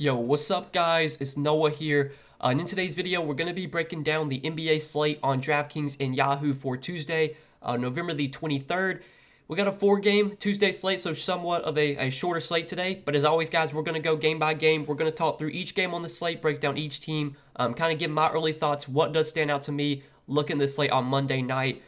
Yo, what's up guys? It's Noah here. And in today's video, we're going to be breaking down the NBA slate on Draftkings and Yahoo for Tuesday, November the 23rd. We got a 4-game Tuesday slate, so somewhat of a shorter slate today. But as always, guys, we're going to go game by game. We're going to talk through each game on the slate, break down each team, kind of give my early thoughts, what does stand out to me looking at this slate on Monday night.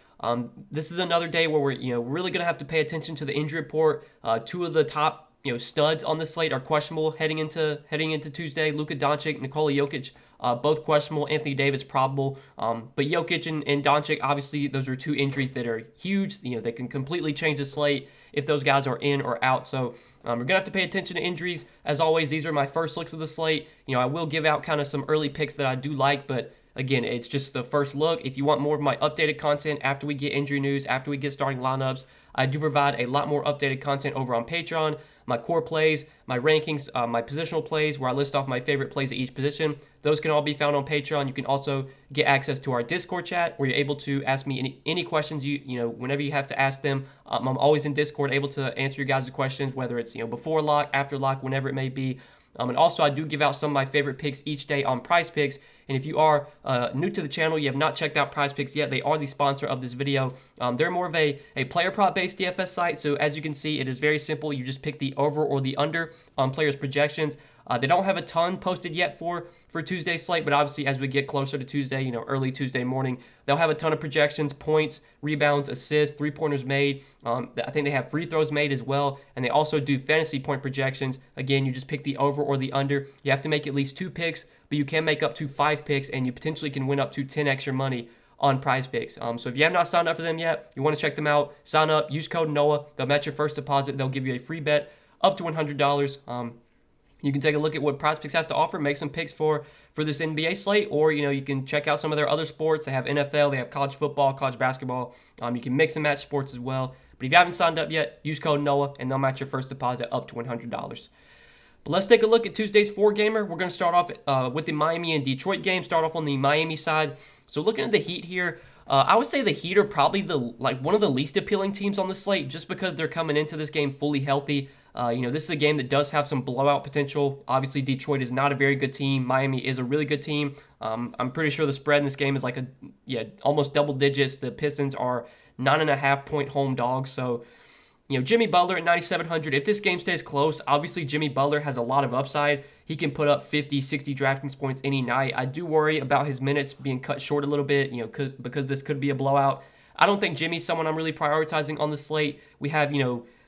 This is another day where we're really going to have to pay attention to the injury report. Two of the top studs on the slate are questionable heading into Tuesday. Luka Doncic, Nikola Jokic, both questionable. Anthony Davis probable. But Jokic and Doncic, obviously, those are two injuries that are huge. They can completely change the slate if those guys are in or out. So we're gonna have to pay attention to injuries. As always, these are my first looks of the slate. I will give out kind of some early picks that I do like, but again, it's just the first look. If you want more of my updated content after we get injury news, after we get starting lineups, I do provide a lot more updated content over on Patreon. My core plays, my rankings, my positional plays, where I list off my favorite plays at each position. Those can all be found on Patreon. You can also get access to our Discord chat, where you're able to ask me any questions whenever you have to ask them. I'm always in Discord, able to answer your guys' questions, whether it's before lock, after lock, whenever it may be. And also, I do give out some of my favorite picks each day on Prize Picks. And if you are new to the channel, you have not checked out Prize Picks yet, they are the sponsor of this video. They're more of a player prop based DFS site. So as you can see, it is very simple. You just pick the over or the under on players' projections. They don't have a ton posted yet for Tuesday's slate, but obviously as we get closer to Tuesday, early Tuesday morning, they'll have a ton of projections, points, rebounds, assists, three-pointers made. I think they have free throws made as well, and they also do fantasy point projections. Again, you just pick the over or the under. You have to make at least 2 picks, but you can make up to 5 picks, and you potentially can win up to 10 extra money on Prize Picks. So if you have not signed up for them yet, you want to check them out, sign up, use code NOAH. They'll match your first deposit. They'll give you a free bet up to $100. You can take a look at what Prize Picks has to offer, make some picks for this NBA slate, or you can check out some of their other sports. They have NFL, they have college football, college basketball. You can mix and match sports as well. But if you haven't signed up yet, use code NOAH, and they'll match your first deposit up to $100. But let's take a look at Tuesday's 4-gamer. We're going to start off with the Miami and Detroit game. Start off on the Miami side. So looking at the Heat here, I would say the Heat are probably one of the least appealing teams on the slate, just because they're coming into this game fully healthy. This is a game that does have some blowout potential. Obviously, Detroit is not a very good team. Miami is a really good team. I'm pretty sure the spread in this game is almost double digits. The Pistons are 9.5-point home dogs. So, Jimmy Butler at 9,700. If this game stays close, obviously Jimmy Butler has a lot of upside. He can put up 50, 60 DraftKings points any night. I do worry about his minutes being cut short a little bit, because this could be a blowout. I don't think Jimmy's someone I'm really prioritizing on the slate. We have,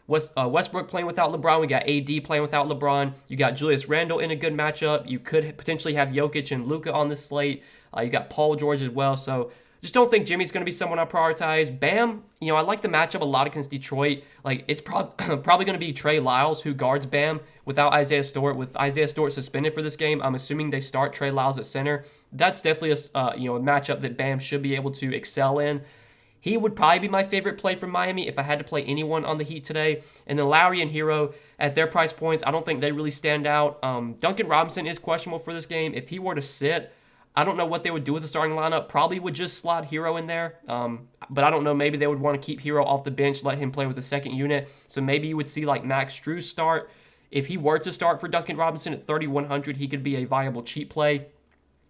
Westbrook playing without LeBron. We got AD playing without LeBron. You got Julius Randle in a good matchup. You could potentially have Jokic and Luka on the slate. You got Paul George as well. So just don't think Jimmy's going to be someone I prioritize. Bam, I like the matchup a lot against Detroit. It's probably going to be Trey Lyles who guards Bam without Isaiah Stewart. With Isaiah Stewart suspended for this game, I'm assuming they start Trey Lyles at center. That's definitely a matchup that Bam should be able to excel in. He would probably be my favorite play from Miami if I had to play anyone on the Heat today. And then Lowry and Hero, at their price points, I don't think they really stand out. Duncan Robinson is questionable for this game. If he were to sit, I don't know what they would do with the starting lineup. Probably would just slot Hero in there. But I don't know. Maybe they would want to keep Hero off the bench, let him play with the second unit. So maybe you would see Max Strus start. If he were to start for Duncan Robinson at 3,100, he could be a viable cheap play.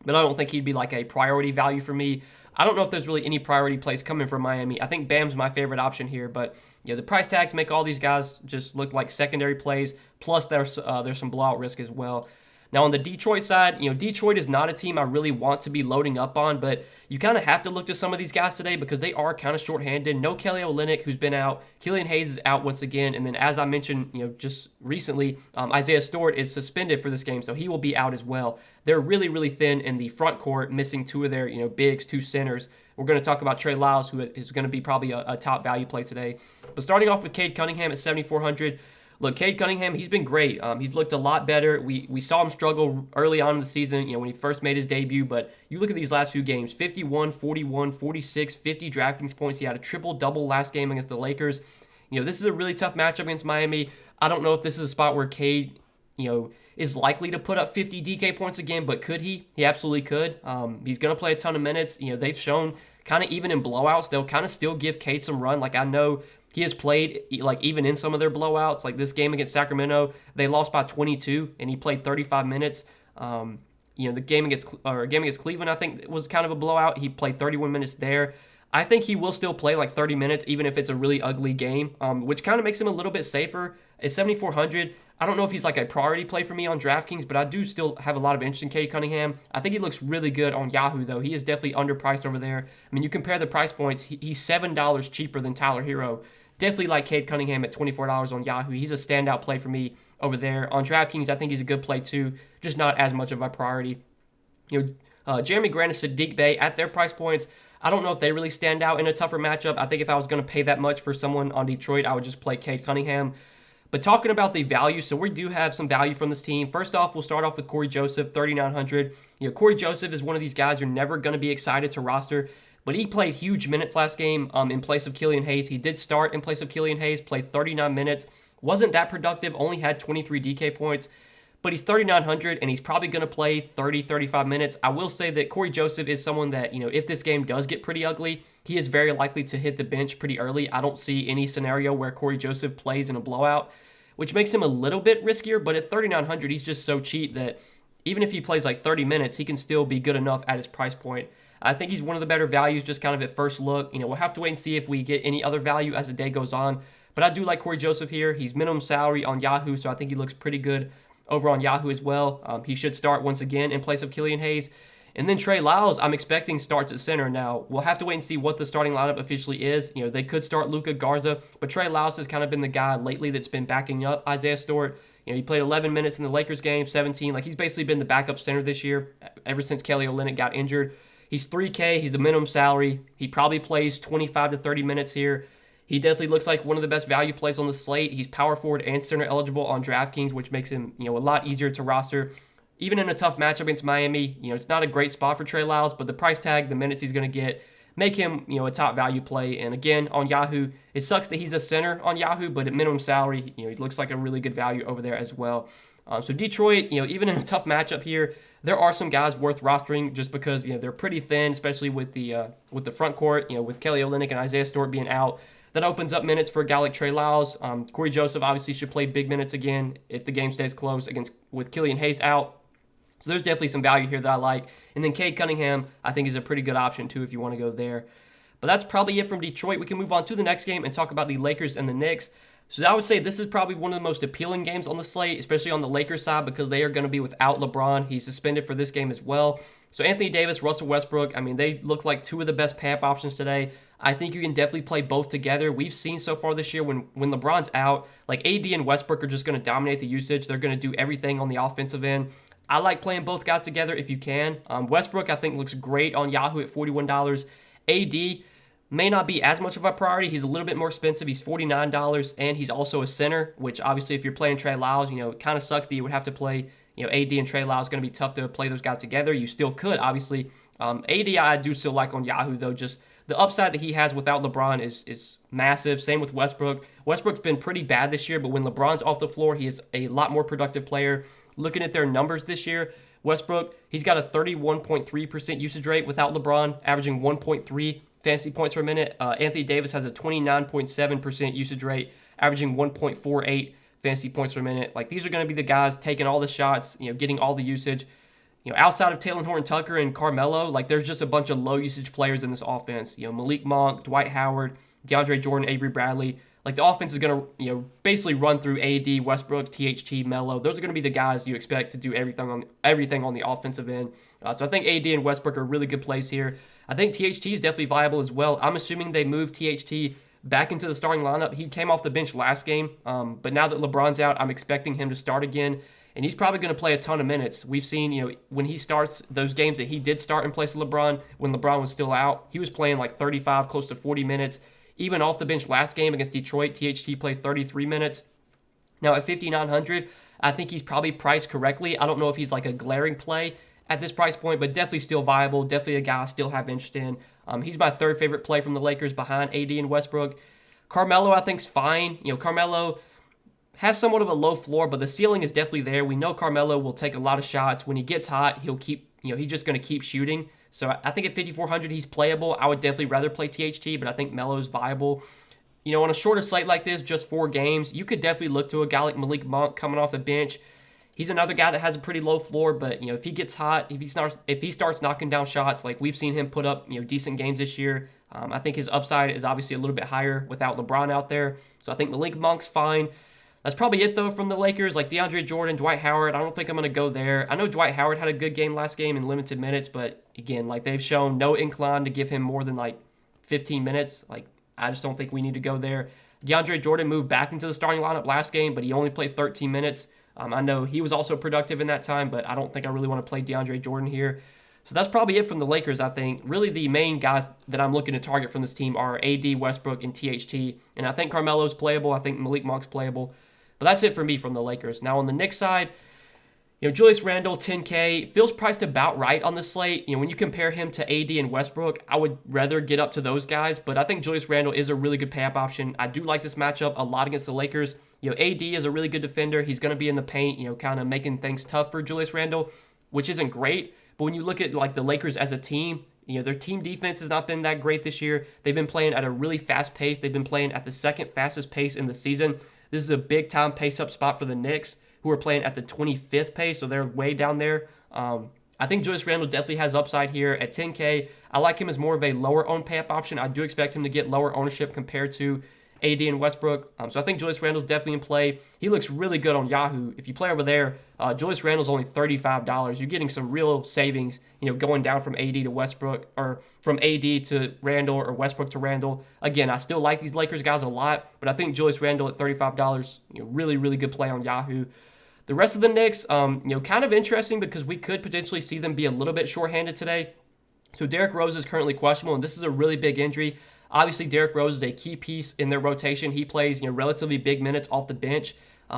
But I don't think he'd be a priority value for me. I don't know if there's really any priority plays coming from Miami. I think Bam's my favorite option here, but the price tags make all these guys just look like secondary plays. Plus, there's some blowout risk as well. Now, on the Detroit side, Detroit is not a team I really want to be loading up on, but you kind of have to look to some of these guys today because they are kind of shorthanded. No Kelly Olynyk, who's been out. Killian Hayes is out once again. And then, as I mentioned, just recently, Isaiah Stewart is suspended for this game, so he will be out as well. They're really, really thin in the front court, missing 2 of their, bigs, 2 centers. We're going to talk about Trey Lyles, who is going to be probably a top value play today. But starting off with Cade Cunningham at 7,400. Look, Cade Cunningham, he's been great. He's looked a lot better. We saw him struggle early on in the season, when he first made his debut. But you look at these last few games, 51, 41, 46, 50 DraftKings points. He had a triple-double last game against the Lakers. This is a really tough matchup against Miami. I don't know if this is a spot where Cade, is likely to put up 50 DK points again, but could he? He absolutely could. He's going to play a ton of minutes. They've shown kind of even in blowouts, they'll kind of still give Cade some run. I know he has played like even in some of their blowouts. Like this game against Sacramento, they lost by 22, and he played 35 minutes. The game against Cleveland, I think, was kind of a blowout. He played 31 minutes there. I think he will still play like 30 minutes, even if it's a really ugly game, which kind of makes him a little bit safer. At 7,400, I don't know if he's like a priority play for me on DraftKings, but I do still have a lot of interest in Cade Cunningham. I think he looks really good on Yahoo, though. He is definitely underpriced over there. I mean, you compare the price points, he's $7 cheaper than Tyler Hero. Definitely like Cade Cunningham at $24 on Yahoo. He's a standout play for me over there. On DraftKings, I think he's a good play too, just not as much of a priority. Jeremy Grant and Sadiq Bey at their price points, I don't know if they really stand out in a tougher matchup. I think if I was going to pay that much for someone on Detroit, I would just play Cade Cunningham. But talking about the value, so we do have some value from this team. First off, we'll start off with Corey Joseph, 3,900. Corey Joseph is one of these guys you're never going to be excited to roster, but he played huge minutes last game in place of Killian Hayes. He did start in place of Killian Hayes, played 39 minutes. Wasn't that productive, only had 23 DK points. But he's 3,900, and he's probably going to play 30, 35 minutes. I will say that Corey Joseph is someone that, if this game does get pretty ugly, he is very likely to hit the bench pretty early. I don't see any scenario where Corey Joseph plays in a blowout, which makes him a little bit riskier. But at 3,900, he's just so cheap that even if he plays like 30 minutes, he can still be good enough at his price point. I think he's one of the better values just kind of at first look. We'll have to wait and see if we get any other value as the day goes on. But I do like Corey Joseph here. He's minimum salary on Yahoo, so I think he looks pretty good over on Yahoo as well. He should start once again in place of Killian Hayes. And then Trey Lyles, I'm expecting starts at center. Now, we'll have to wait and see what the starting lineup officially is. They could start Luka Garza, but Trey Lyles has kind of been the guy lately that's been backing up Isaiah Stewart. He played 11 minutes in the Lakers game, 17. Like, he's basically been the backup center this year ever since Kelly Olynyk got injured. He's $3K. He's the minimum salary. He probably plays 25 to 30 minutes here. He definitely looks like one of the best value plays on the slate. He's power forward and center eligible on DraftKings, which makes him, a lot easier to roster. Even in a tough matchup against Miami, it's not a great spot for Trey Lyles, but the price tag, the minutes he's going to get, make him, a top value play. And again, on Yahoo, it sucks that he's a center on Yahoo, but at minimum salary, he looks like a really good value over there as well. So Detroit, even in a tough matchup here, there are some guys worth rostering just because, they're pretty thin, especially with the front court, with Kelly Olynyk and Isaiah Stewart being out. That opens up minutes for a guy like Trey Lyles. Corey Joseph obviously should play big minutes again if the game stays close with Killian Hayes out. So there's definitely some value here that I like. And then Cade Cunningham, I think, is a pretty good option too if you want to go there. But that's probably it from Detroit. We can move on to the next game and talk about the Lakers and the Knicks. So I would say this is probably one of the most appealing games on the slate, especially on the Lakers side, because they are going to be without LeBron. He's suspended for this game as well. So Anthony Davis, Russell Westbrook, they look like two of the best pay-up options today. I think you can definitely play both together. We've seen so far this year when LeBron's out, like AD and Westbrook are just going to dominate the usage. They're going to do everything on the offensive end. I like playing both guys together if you can. Westbrook, I think, looks great on Yahoo at $41. AD may not be as much of a priority. He's a little bit more expensive. He's $49, and he's also a center, which obviously if you're playing Trey Lyles, it kind of sucks that you would have to play, AD and Trey Lyles. It's going to be tough to play those guys together. You still could, obviously. AD I do still like on Yahoo, though. Just the upside that he has without LeBron is massive. Same with Westbrook. Westbrook's been pretty bad this year, but when LeBron's off the floor, he is a lot more productive player. Looking at their numbers this year, Westbrook, he's got a 31.3% usage rate without LeBron, averaging 1.3 fantasy points per minute. Anthony Davis has a 29.7% usage rate, averaging 1.48 fantasy points per minute. Like, these are going to be the guys taking all the shots, getting all the usage. Outside of Talen Horton-Tucker and Carmelo, like, there's just a bunch of low usage players in this offense. Malik Monk, Dwight Howard, DeAndre Jordan, Avery Bradley. Like, the offense is going to, basically run through AD, Westbrook, THT, Melo. Those are going to be the guys you expect to do everything on the offensive end. So I think AD and Westbrook are a really good plays here. I think THT is definitely viable as well. I'm assuming they moved THT back into the starting lineup. He came off the bench last game, but now that LeBron's out, I'm expecting him to start again. And he's probably going to play a ton of minutes. We've seen, when he starts those games that he did start in place of LeBron, when LeBron was still out, he was playing like 35, close to 40 minutes. Even off the bench last game against Detroit, THT played 33 minutes. Now at 5,900, I think he's probably priced correctly. I don't know if he's like a glaring play at this price point, but definitely still viable. Definitely a guy I still have interest in. He's my third favorite play from the Lakers behind AD and Westbrook. Carmelo, I think, is fine. Carmelo has somewhat of a low floor, but the ceiling is definitely there. We know Carmelo will take a lot of shots. When he gets hot, he'll keep, he's just going to keep shooting. So I think at 5,400, he's playable. I would definitely rather play THT, but I think Melo is viable. on a shorter slate like this, just 4 games, you could definitely look to a guy like Malik Monk coming off the bench. He's another guy that has a pretty low floor, but if he gets hot, if he starts knocking down shots, like we've seen him put up decent games this year. I think his upside is obviously a little bit higher without LeBron out there. So I think Malik Monk's fine. That's probably it though from the Lakers. Like DeAndre Jordan, Dwight Howard, I don't think I'm gonna go there. I know Dwight Howard had a good game last game in limited minutes, but again, like they've shown no incline to give him more than like 15 minutes. Like I just don't think we need to go there. DeAndre Jordan moved back into the starting lineup last game, but he only played 13 minutes. I know he was also productive in that time, but I don't think I really want to play DeAndre Jordan here. So that's probably it from the Lakers, I think. Really, the main guys that I'm looking to target from this team are AD, Westbrook, and THT. And I think Carmelo's playable. I think Malik Monk's playable. But that's it for me from the Lakers. Now, on the Knicks side, Julius Randle, 10K, feels priced about right on the slate. When you compare him to AD and Westbrook, I would rather get up to those guys. But I think Julius Randle is a really good pay-up option. I do like this matchup a lot against the Lakers. AD is a really good defender. He's going to be in the paint, kind of making things tough for Julius Randle, which isn't great. But when you look at like the Lakers as a team, their team defense has not been that great this year. They've been playing at a really fast pace. They've been playing at the second fastest pace in the season. This is a big-time pace-up spot for the Knicks, who are playing at the 25th pace, so they're way down there. I think Julius Randle definitely has upside here at 10K. I like him as more of a lower-owned pay-up option. I do expect him to get lower ownership compared to AD and Westbrook. So I think Julius Randle's definitely in play. He looks really good on Yahoo. If you play over there, Julius Randle's only $35. You're getting some real savings, going down from AD to Westbrook, or from AD to Randle, or Westbrook to Randle. Again, I still like these Lakers guys a lot, but I think Julius Randle at $35, really, really good play on Yahoo. The rest of the Knicks, kind of interesting because we could potentially see them be a little bit shorthanded today. So Derrick Rose is currently questionable, and this is a really big injury. Obviously, Derrick Rose is a key piece in their rotation. He plays, relatively big minutes off the bench.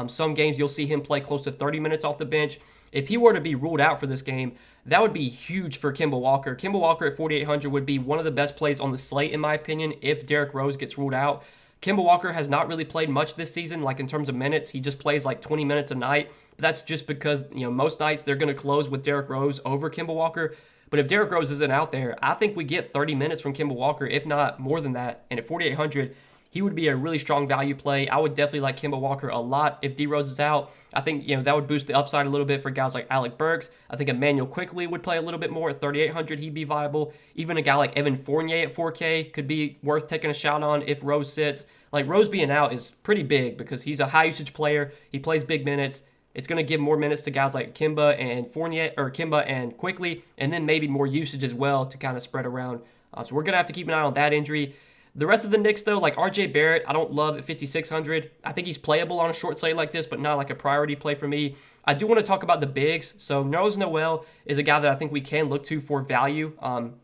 Some games you'll see him play close to 30 minutes off the bench. If he were to be ruled out for this game, that would be huge for Kemba Walker. Kemba Walker at 4,800 would be one of the best plays on the slate, in my opinion, if Derrick Rose gets ruled out. Kemba Walker has not really played much this season, like in terms of minutes. He just plays like 20 minutes a night. But that's just because, most nights they're going to close with Derrick Rose over Kemba Walker. But if Derrick Rose isn't out there, I think we get 30 minutes from Kemba Walker, if not more than that. And at 4,800, he would be a really strong value play. I would definitely like Kemba Walker a lot if D Rose is out. I think, that would boost the upside a little bit for guys like Alec Burks. I think Emmanuel Quickley would play a little bit more. At 3,800, he'd be viable. Even a guy like Evan Fournier at 4K could be worth taking a shot on if Rose sits. Like, Rose being out is pretty big because he's a high-usage player. He plays big minutes. It's going to give more minutes to guys like Kemba and Fournier, or Kemba and Quickley, and then maybe more usage as well to kind of spread around. So we're going to have to keep an eye on that injury. The rest of the Knicks, though, like RJ Barrett, I don't love at 5,600. I think he's playable on a short slate like this, but not like a priority play for me. I do want to talk about the bigs. So Nerlens Noel is a guy that I think we can look to for value.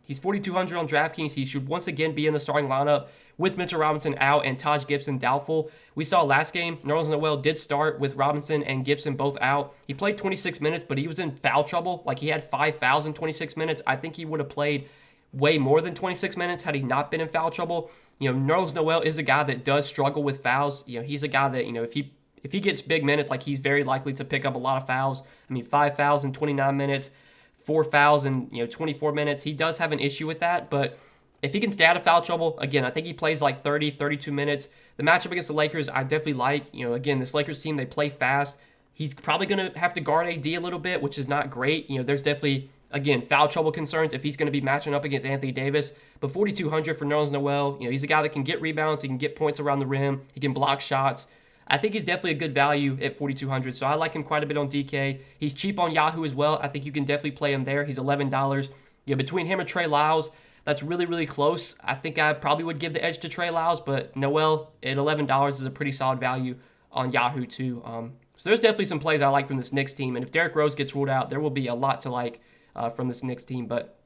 He's 4,200 on DraftKings. He should once again be in the starting lineup with Mitchell Robinson out and Taj Gibson doubtful. We saw last game, Nerlens Noel did start with Robinson and Gibson both out. He played 26 minutes, but he was in foul trouble. Like, he had 5 fouls in 26 minutes. I think he would have played way more than 26 minutes had he not been in foul trouble. Nerlens Noel is a guy that does struggle with fouls. He's a guy that, if he gets big minutes, like, he's very likely to pick up a lot of fouls. 5 fouls in 29 minutes, 4 fouls in, 24 minutes. He does have an issue with that, but if he can stay out of foul trouble, again, I think he plays like 30, 32 minutes. The matchup against the Lakers, I definitely like. Again, this Lakers team, they play fast. He's probably going to have to guard AD a little bit, which is not great. There's definitely, again, foul trouble concerns if he's going to be matching up against Anthony Davis. But 4,200 for Nerlens Noel, he's a guy that can get rebounds. He can get points around the rim. He can block shots. I think he's definitely a good value at 4,200, so I like him quite a bit on DK. He's cheap on Yahoo as well. I think you can definitely play him there. He's $11. Between him and Trey Lyles, that's really, really close. I think I probably would give the edge to Trey Lyles, but Noel at $11 is a pretty solid value on Yahoo too. So there's definitely some plays I like from this Knicks team, and if Derrick Rose gets ruled out, there will be a lot to like from this Knicks team. But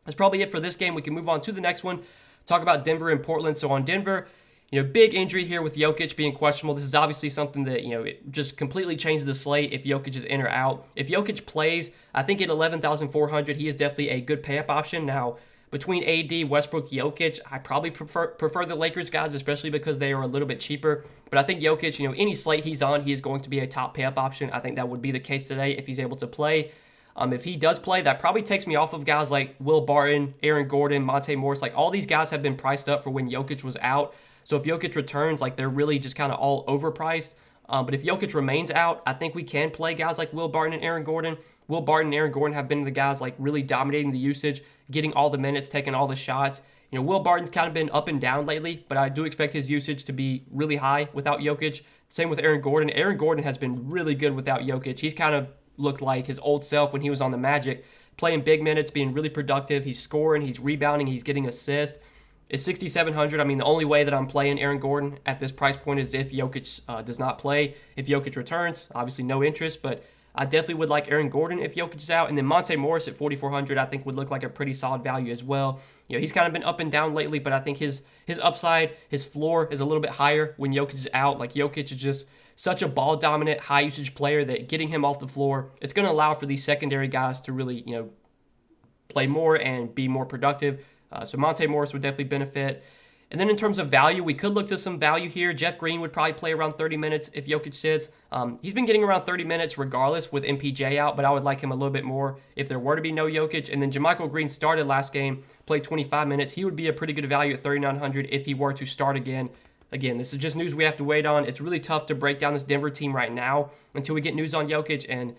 that's probably it for this game. We can move on to the next one, talk about Denver and Portland. So on Denver, big injury here with Jokic being questionable. This is obviously something that, it just completely changes the slate if Jokic is in or out. If Jokic plays, I think at 11,400, he is definitely a good pay-up option. Now, between AD, Westbrook, Jokic, I probably prefer the Lakers guys, especially because they are a little bit cheaper. But I think Jokic, any slate he's on, he is going to be a top pay-up option. I think that would be the case today if he's able to play. If he does play, that probably takes me off of guys like Will Barton, Aaron Gordon, Monte Morris. Like, all these guys have been priced up for when Jokic was out. So if Jokic returns, like they're really just kind of all overpriced. But if Jokic remains out, I think we can play guys like Will Barton and Aaron Gordon. Will Barton and Aaron Gordon have been the guys like really dominating the usage, getting all the minutes, taking all the shots. Will Barton's kind of been up and down lately, but I do expect his usage to be really high without Jokic. Same with Aaron Gordon. Aaron Gordon has been really good without Jokic. He's kind of looked like his old self when he was on the Magic, playing big minutes, being really productive. He's scoring, he's rebounding, he's getting assists. It's 6,700. I mean, the only way that I'm playing Aaron Gordon at this price point is if Jokic does not play. If Jokic returns, obviously no interest, but I definitely would like Aaron Gordon if Jokic is out. And then Monte Morris at 4,400 I think would look like a pretty solid value as well. He's kind of been up and down lately, but I think his upside, his floor is a little bit higher when Jokic is out. Like Jokic is just such a ball-dominant, high-usage player that getting him off the floor, it's going to allow for these secondary guys to really, play more and be more productive. So Monte Morris would definitely benefit. And then in terms of value, we could look to some value here. Jeff Green would probably play around 30 minutes if Jokic sits. He's been getting around 30 minutes regardless with MPJ out, but I would like him a little bit more if there were to be no Jokic. And then JaMychal Green started last game, played 25 minutes. He would be a pretty good value at 3,900 if he were to start again. Again, this is just news we have to wait on. It's really tough to break down this Denver team right now until we get news on Jokic, and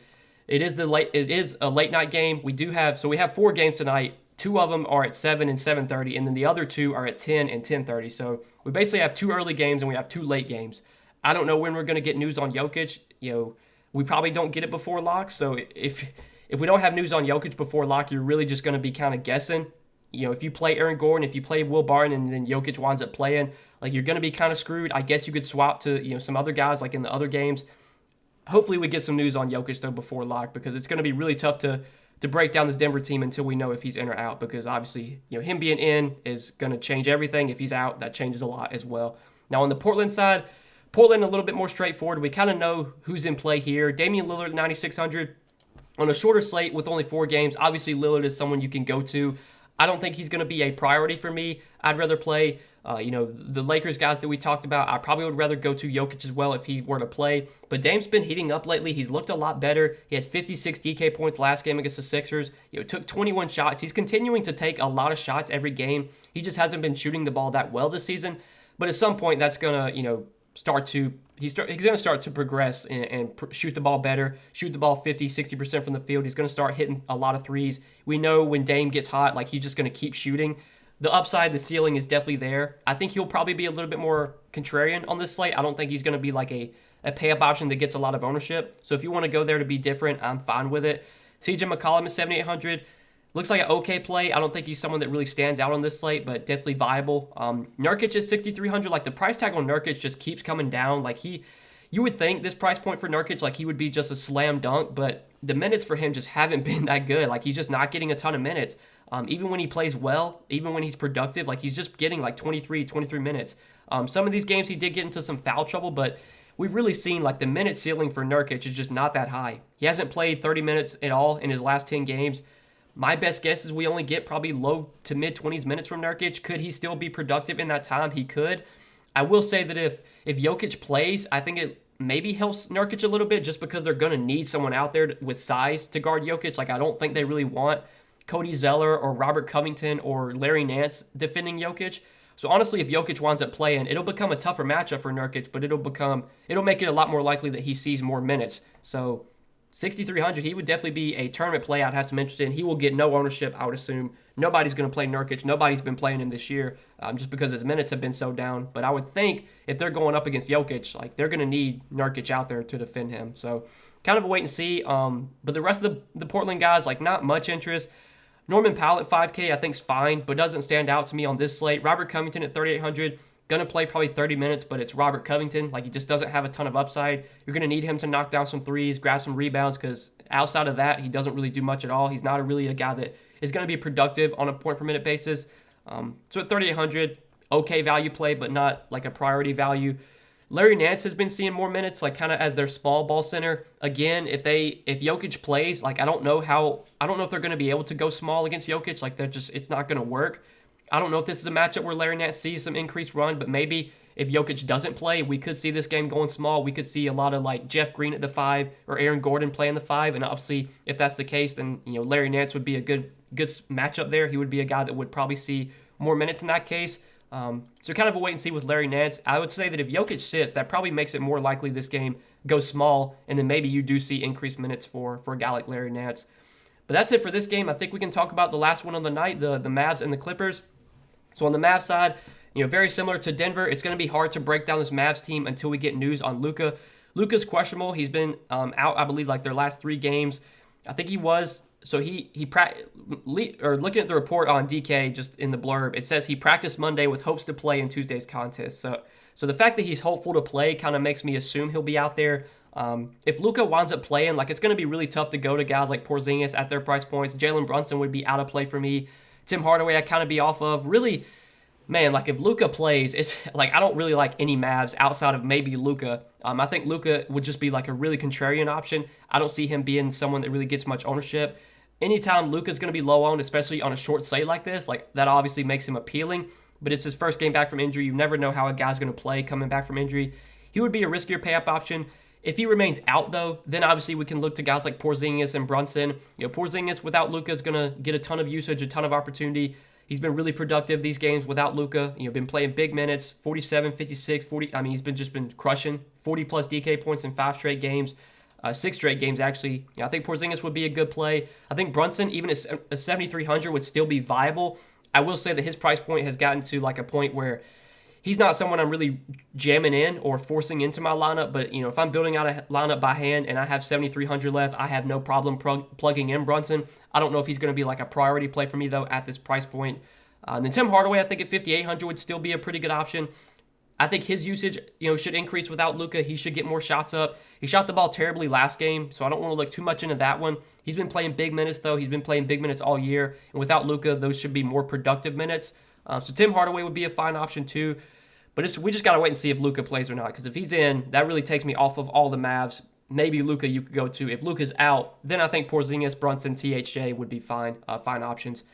it is a late night game. We have 4 games tonight. 2 of them are at 7 and 7:30, and then the other 2 are at 10 and 10:30. So we basically have 2 early games and we have 2 late games. I don't know when we're going to get news on Jokic. We probably don't get it before lock. So if we don't have news on Jokic before lock, you're really just going to be kind of guessing. If you play Aaron Gordon, if you play Will Barton, and then Jokic winds up playing, like you're going to be kind of screwed. I guess you could swap to some other guys like in the other games. Hopefully we get some news on Jokic though before lock, because it's going to be really tough to break down this Denver team until we know if he's in or out, because obviously him being in is going to change everything. If he's out, that changes a lot as well. Now on the Portland side, Portland a little bit more straightforward. We kind of know who's in play here. Damian Lillard at 9,600 on a shorter slate with only 4 games. Obviously Lillard is someone you can go to. I don't think he's going to be a priority for me. I'd rather play the Lakers guys that we talked about. I probably would rather go to Jokic as well if he were to play. But Dame's been heating up lately. He's looked a lot better. He had 56 DK points last game against the Sixers. Took 21 shots. He's continuing to take a lot of shots every game. He just hasn't been shooting the ball that well this season. But at some point, that's going to, he's going to start to progress and shoot the ball better, shoot the ball 50, 60% from the field. He's going to start hitting a lot of threes. We know when Dame gets hot, like he's just going to keep shooting. The upside, the ceiling is definitely there. I think he'll probably be a little bit more contrarian on this slate. I don't think he's going to be like a pay-up option that gets a lot of ownership. So if you want to go there to be different, I'm fine with it. CJ McCollum is 7,800. Looks like an okay play. I don't think he's someone that really stands out on this slate, but definitely viable. Nurkic is 6,300. Like the price tag on Nurkic just keeps coming down. Like you would think this price point for Nurkic, like he would be just a slam dunk, but the minutes for him just haven't been that good. Like he's just not getting a ton of minutes. Even when he plays well, even when he's productive, like he's just getting like 23 minutes. Some of these games he did get into some foul trouble, but we've really seen like the minute ceiling for Nurkic is just not that high. He hasn't played 30 minutes at all in his last 10 games. My best guess is we only get probably low to mid 20s minutes from Nurkic. Could he still be productive in that time? He could. I will say that if Jokic plays, I think it maybe helps Nurkic a little bit just because they're going to need someone out there with size to guard Jokic. Like I don't think they really want Cody Zeller or Robert Covington or Larry Nance defending Jokic. So honestly, if Jokic winds up playing, it'll become a tougher matchup for Nurkic, but it'll make it a lot more likely that he sees more minutes. So 6,300, he would definitely be a tournament play I'd have some interest in. He will get no ownership, I would assume. Nobody's going to play Nurkic. Nobody's been playing him this year just because his minutes have been so down. But I would think if they're going up against Jokic, like they're going to need Nurkic out there to defend him. So kind of a wait and see. But the rest of the Portland guys, like not much interest. Norman Powell at 5K I think is fine, but doesn't stand out to me on this slate. Robert Covington at 3,800. Going to play probably 30 minutes, but it's Robert Covington. Like, he just doesn't have a ton of upside. You're going to need him to knock down some threes, grab some rebounds, because outside of that, he doesn't really do much at all. He's not really a guy that is going to be productive on a point-per-minute basis. So at 3,800, okay value play, but not like a priority value. Larry Nance has been seeing more minutes, like kind of as their small ball center. Again, if Jokic plays, like I don't know if they're going to be able to go small against Jokic. Like it's not going to work. I don't know if this is a matchup where Larry Nance sees some increased run, but maybe if Jokic doesn't play, we could see this game going small. We could see a lot of like Jeff Green at the 5 or Aaron Gordon playing the 5. And obviously, if that's the case, then Larry Nance would be a good matchup there. He would be a guy that would probably see more minutes in that case. So kind of a wait and see with Larry Nance. I would say that if Jokic sits, that probably makes it more likely this game goes small, and then maybe you do see increased minutes for a guy like Larry Nance. But that's it for this game. I think we can talk about the last one of the night, the Mavs and the Clippers. So on the Mavs side, very similar to Denver, it's going to be hard to break down this Mavs team until we get news on Luka. Luka's questionable. He's been out, I believe, like their last 3 games. I think he was. So looking at the report on DK, just in the blurb, it says he practiced Monday with hopes to play in Tuesday's contest. So the fact that he's hopeful to play kind of makes me assume he'll be out there. If Luka winds up playing, like, it's going to be really tough to go to guys like Porzingis at their price points. Jalen Brunson would be out of play for me. Tim Hardaway, I kind of be off of. Really, man, like, if Luka plays, it's like I don't really like any Mavs outside of maybe Luka. I think Luka would just be like a really contrarian option. I don't see him being someone that really gets much ownership. Anytime Luka's going to be low owned, especially on a short slate like this, like, that obviously makes him appealing. But it's his first game back from injury. You never know how a guy's going to play coming back from injury. He would be a riskier pay-up option. If he remains out, though, then obviously we can look to guys like Porzingis and Brunson. Porzingis without Luka is going to get a ton of usage, a ton of opportunity. He's been really productive these games without Luka. Been playing big minutes, 47, 56, 40. I mean, he's just been crushing 40-plus DK points in 5 straight games. 6 straight games, actually. I think Porzingis would be a good play. I think Brunson, even at 7,300, would still be viable. I will say that his price point has gotten to like a point where he's not someone I'm really jamming in or forcing into my lineup. But, if I'm building out a lineup by hand and I have 7,300 left, I have no problem plugging in Brunson. I don't know if he's going to be like a priority play for me, though, at this price point. And then Tim Hardaway, I think at 5,800 would still be a pretty good option. I think his usage, should increase without Luka. He should get more shots up. He shot the ball terribly last game, so I don't want to look too much into that one. He's been playing big minutes, though. He's been playing big minutes all year, and without Luka, those should be more productive minutes. So Tim Hardaway would be a fine option, too. But we just got to wait and see if Luka plays or not, because if he's in, that really takes me off of all the Mavs. Maybe Luka you could go to. If Luka's out, then I think Porzingis, Brunson, THJ would be fine options.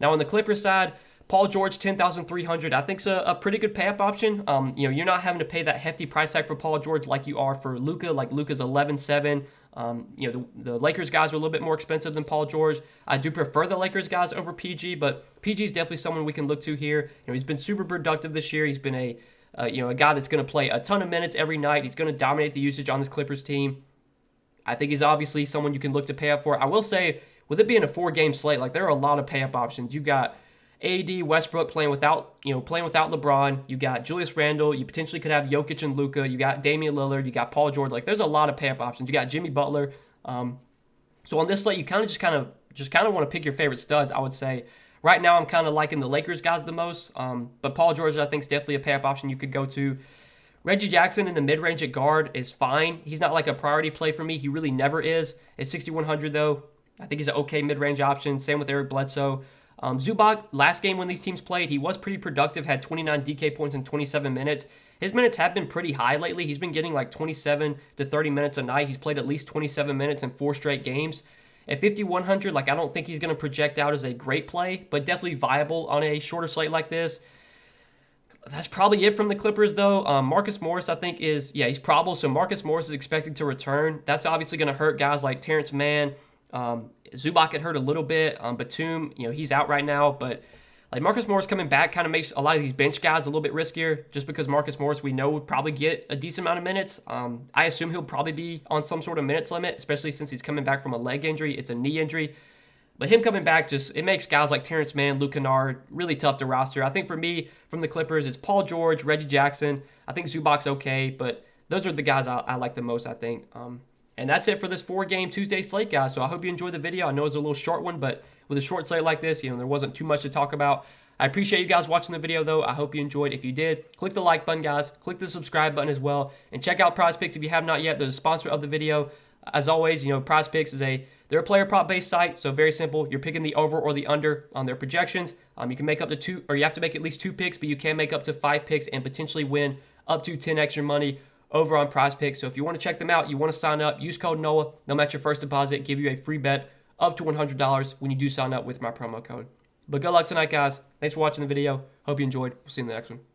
Now, on the Clippers side, Paul George, 10,300, I think is a pretty good pay-up option. You're not having to pay that hefty price tag for Paul George like you are for Luka. Like, Luka's 11.7. The Lakers guys are a little bit more expensive than Paul George. I do prefer the Lakers guys over PG, but PG is definitely someone we can look to here. He's been super productive this year. He's been a guy that's going to play a ton of minutes every night. He's going to dominate the usage on this Clippers team. I think he's obviously someone you can look to pay up for. I will say, with it being a 4-game slate, like, there are a lot of pay-up options. You got AD, Westbrook playing without LeBron. You got Julius Randle. You potentially could have Jokic and Luka. You got Damian Lillard. You got Paul George. Like, there's a lot of pay-up options. You got Jimmy Butler. So on this slate, you kind of want to pick your favorite studs, I would say. Right now, I'm kind of liking the Lakers guys the most. But Paul George, I think, is definitely a pay-up option you could go to. Reggie Jackson in the mid-range at guard is fine. He's not like a priority play for me. He really never is. At 6,100, though, I think he's an okay mid-range option. Same with Eric Bledsoe. Zubac, last game when these teams played, he was pretty productive, had 29 DK points in 27 minutes. His minutes have been pretty high lately. He's been getting like 27 to 30 minutes a night. He's played at least 27 minutes in 4 straight games. At 5,100, like, I don't think he's going to project out as a great play, but definitely viable on a shorter slate like this. That's probably it from the Clippers, though. Marcus Morris, I think, he's probable. So Marcus Morris is expected to return. That's obviously going to hurt guys like Terrence Mann. Zubac had hurt a little bit. Batum, he's out right now. But like, Marcus Morris coming back kind of makes a lot of these bench guys a little bit riskier, just because Marcus Morris, we know, would probably get a decent amount of minutes. I assume he'll probably be on some sort of minutes limit, especially since he's coming back from a leg injury. It's a knee injury. But him coming back, it makes guys like Terrence Mann, Luke Kennard really tough to roster. I think for me, from the Clippers, it's Paul George, Reggie Jackson. I think Zubac's okay, but those are the guys I like the most, I think. And that's it for this 4-game Tuesday slate, guys. So I hope you enjoyed the video. I know it's a little short one, but with a short slate like this, there wasn't too much to talk about. I appreciate you guys watching the video, though. I hope you enjoyed. If you did, click the like button, guys. Click the subscribe button as well. And check out PrizePicks if you have not yet. They're the sponsor of the video. As always, PrizePicks they're a player prop based site, so very simple. You're picking the over or the under on their projections. You can make up to 2, or you have to make at least 2 picks, but you can make up to 5 picks and potentially win up to 10 extra money over on PrizePicks. So if you want to check them out, you want to sign up, use code NOAH. They'll match your first deposit, give you a free bet up to $100 when you do sign up with my promo code. But good luck tonight, guys. Thanks for watching the video. Hope you enjoyed. We'll see you in the next one.